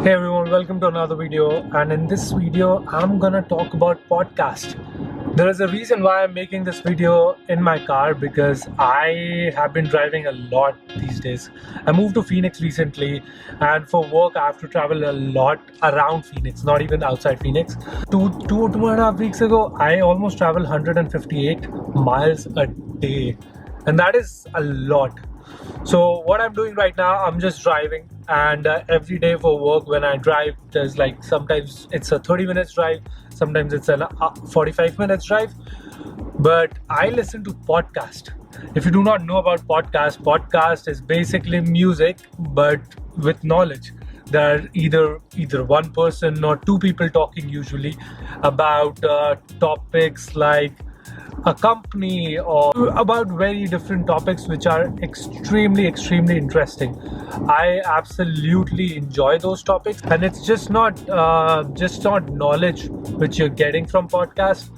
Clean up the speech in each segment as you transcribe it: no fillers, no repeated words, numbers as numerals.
Hey everyone, welcome to another video, and in this video I'm gonna talk about podcast. There is a reason why I'm making this video in my car because I have been driving a lot these days. I moved to Phoenix recently, and for work I have to travel a lot around Phoenix, not even outside Phoenix. Two and a half weeks ago, I almost traveled 158 miles a day, and that is a lot. So what I'm doing right now, I'm just driving, and every day for work when I drive, there's like sometimes it's a 30 minutes drive, sometimes it's a 45 minutes drive, but I listen to podcast. If you do not know about podcast is basically music but with knowledge. There are either one person or two people talking usually about topics like a company or about very different topics which are extremely interesting. I absolutely enjoy those topics, and it's just not knowledge which you're getting from podcasts.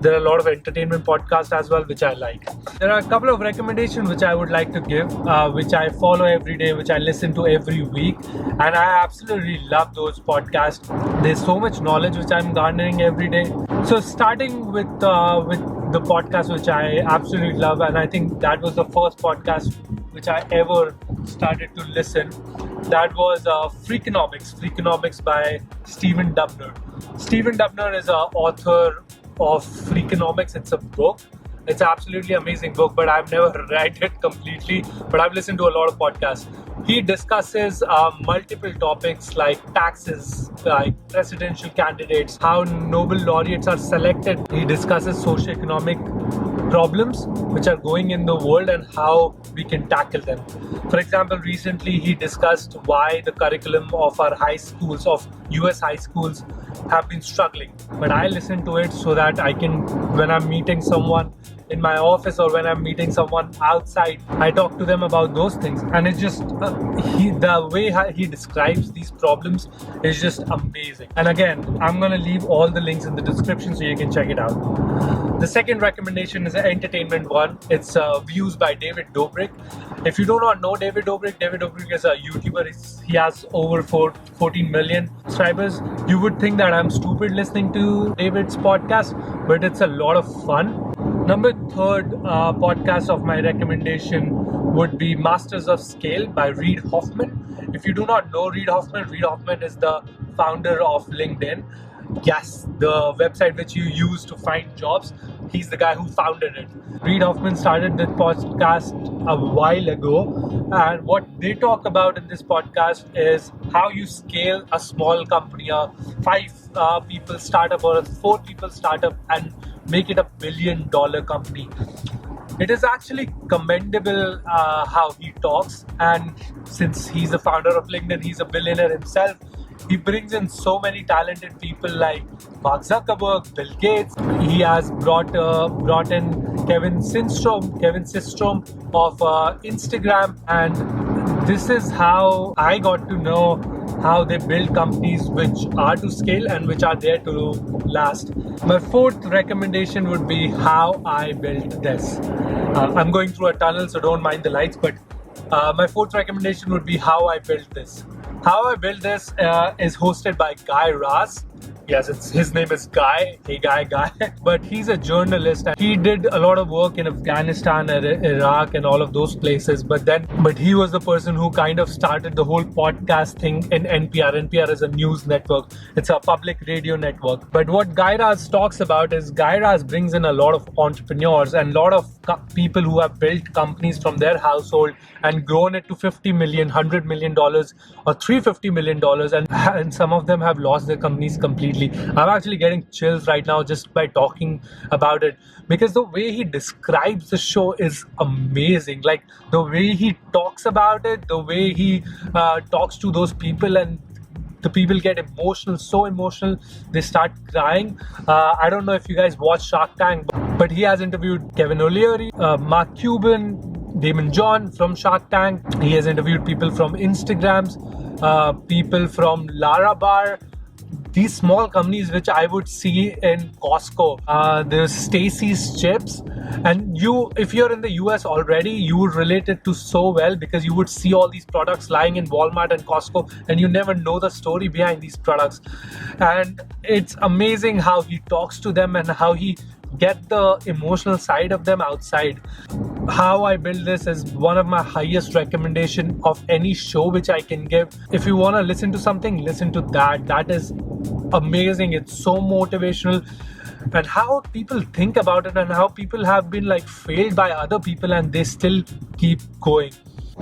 There are a lot of entertainment podcasts as well which I like. There are a couple of recommendations which I would like to give, which I follow every day, which I listen to every week, and I absolutely love those podcasts. There's so much knowledge which I'm garnering every day. So starting with the podcast which I absolutely love, and I think that was the first podcast which I ever started to listen. That was Freakonomics by Stephen Dubner. Stephen Dubner is an author of Freakonomics. It's a book. It's an absolutely amazing book, but I've never read it completely. But I've listened to a lot of podcasts. He discusses multiple topics like taxes, like presidential candidates, how Nobel laureates are selected. He discusses socioeconomic problems which are going in the world and how we can tackle them. For example, recently he discussed why the curriculum of our high schools, of US high schools, have been struggling. But I listen to it so that I can, when I'm meeting someone in my office or when I'm meeting someone outside, I talk to them about those things. And it's just the way he describes these problems is just amazing. And again, I'm gonna leave all the links in the description so you can check it out. The second recommendation is an entertainment one. It's Views by David Dobrik. If you do not know David Dobrik is a YouTuber. He has over 14 million subscribers. You would think that I'm stupid listening to David's podcast, but it's a lot of fun. Number third podcast of my recommendation would be Masters of Scale by Reid Hoffman. If you do not know Reid Hoffman is the founder of LinkedIn. Yes, the website which you use to find jobs. He's the guy who founded it. Reid Hoffman started this podcast a while ago, and what they talk about in this podcast is how you scale a small company, a 5 people startup or a 4 people startup, and make it $1 billion company. It is actually commendable how he talks, and since he's the founder of LinkedIn, he's a billionaire himself. He brings in so many talented people like Mark Zuckerberg, Bill Gates. He has brought in Kevin Systrom of Instagram, and this is how I got to know how they build companies which are to scale and which are there to last. My fourth recommendation would be How I Built This. I'm going through a tunnel, so don't mind the lights, but my fourth recommendation would be How I Built This. How I Built This is hosted by Guy Raz. Yes, his name is Guy. Hey, Guy. But he's a journalist, and he did a lot of work in Afghanistan and Iraq and all of those places. But he was the person who kind of started the whole podcast thing in NPR. NPR is a news network. It's a public radio network. But what Guy Raz talks about is Guy Raz brings in a lot of entrepreneurs and a lot of people who have built companies from their household and grown it to $50 million, $100 million, or $350 million, and some of them have lost their companies completely. I'm actually getting chills right now just by talking about it, because the way he describes the show is amazing. Like the way he talks about it, the way he talks to those people, and the people get emotional, so emotional they start crying. I don't know if you guys watch Shark Tank, but he has interviewed Kevin O'Leary, Mark Cuban, Damon John from Shark Tank. He has interviewed people from Instagrams, people from Larabar, these small companies which I would see in Costco. There's Stacy's Chips, and if you're in the US already, you would relate it to so well because you would see all these products lying in Walmart and Costco, and you never know the story behind these products. And it's amazing how he talks to them and how he get the emotional side of them outside. How I build this is one of my highest recommendation of any show which I can give. If you want to listen to something, listen to that. That is amazing. It's so motivational, and how people think about it and how people have been like failed by other people and they still keep going.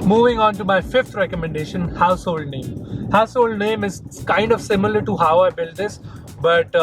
Moving on to my fifth recommendation, household name. Household name is kind of similar to how I built this, but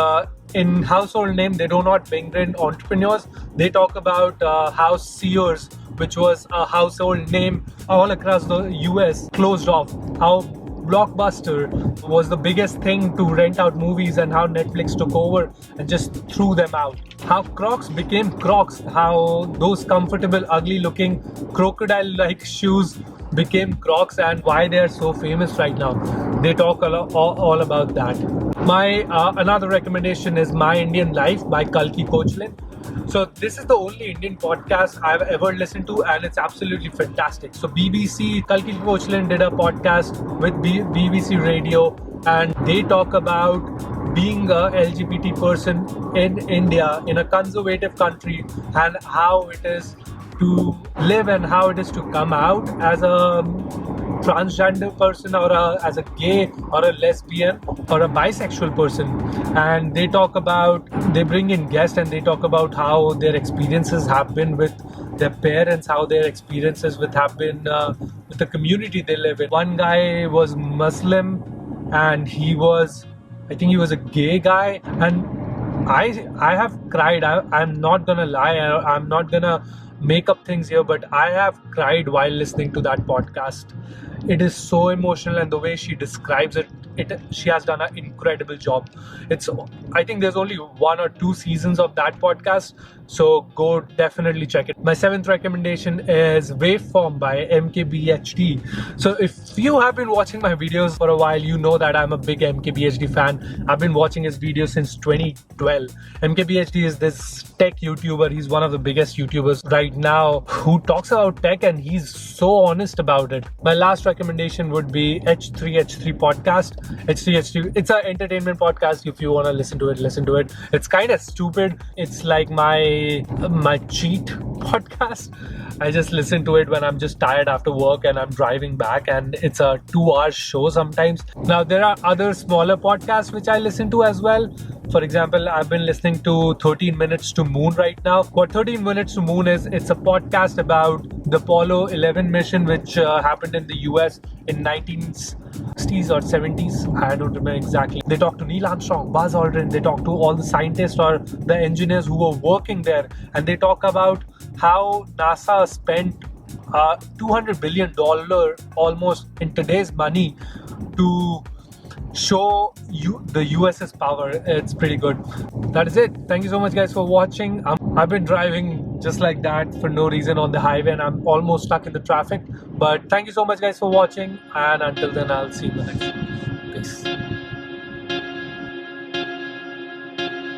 in household name, they do not bring in entrepreneurs. They talk about how Sears, which was a household name all across the US, closed off. How Blockbuster was the biggest thing to rent out movies, and how Netflix took over and just threw them out. How Crocs became Crocs. How those comfortable, ugly-looking crocodile-like shoes became Crocs, and why they are so famous right now. They talk all about that. My another recommendation is My Indian Life by Kalki Kochlin. So this is the only Indian podcast I've ever listened to, and it's absolutely fantastic. So BBC, Kalki Kochlin did a podcast with BBC Radio, and they talk about being a LGBT person in India, in a conservative country, and how it is to live and how it is to come out as a transgender person, or as a gay or a lesbian or a bisexual person. And they bring in guests and they talk about how their experiences have been with their parents, how their experiences have been with the community they live in. One guy was Muslim, and I think he was a gay guy, and I have cried. I'm not gonna lie, I'm not gonna make up things here, but I have cried while listening to that podcast. It is so emotional, and the way she describes it, she has done an incredible job. I think there's only 1 or 2 seasons of that podcast, so go definitely check it. My 7th recommendation is Waveform by MKBHD. So if you have been watching my videos for a while, you know that I'm a big MKBHD fan. I've been watching his videos since 2012. MKBHD is this tech YouTuber. He's one of the biggest YouTubers right now who talks about tech, and he's so honest about it. My last recommendation would be H3H3 podcast. H3H3, it's an entertainment podcast. If you want to listen to it, listen to it. It's kind of stupid. It's like my cheat podcast. I just listen to it when I'm just tired after work and I'm driving back, and it's a 2-hour show sometimes. Now, there are other smaller podcasts which I listen to as well. For example, I've been listening to 13 Minutes to Moon right now. What 13 Minutes to Moon is, it's a podcast about the Apollo 11 mission, which happened in the US in 1960s or 70s. I don't remember exactly. They talk to Neil Armstrong, Buzz Aldrin. They talk to all the scientists or the engineers who were working there. And they talk about how NASA spent $200 billion almost in today's money to show the US's power. It's pretty good. That is it. Thank you so much, guys, for watching. I've been driving just like that for no reason on the highway, and I'm almost stuck in the traffic. But thank you so much, guys, for watching. And until then, I'll see you in the next one. Peace.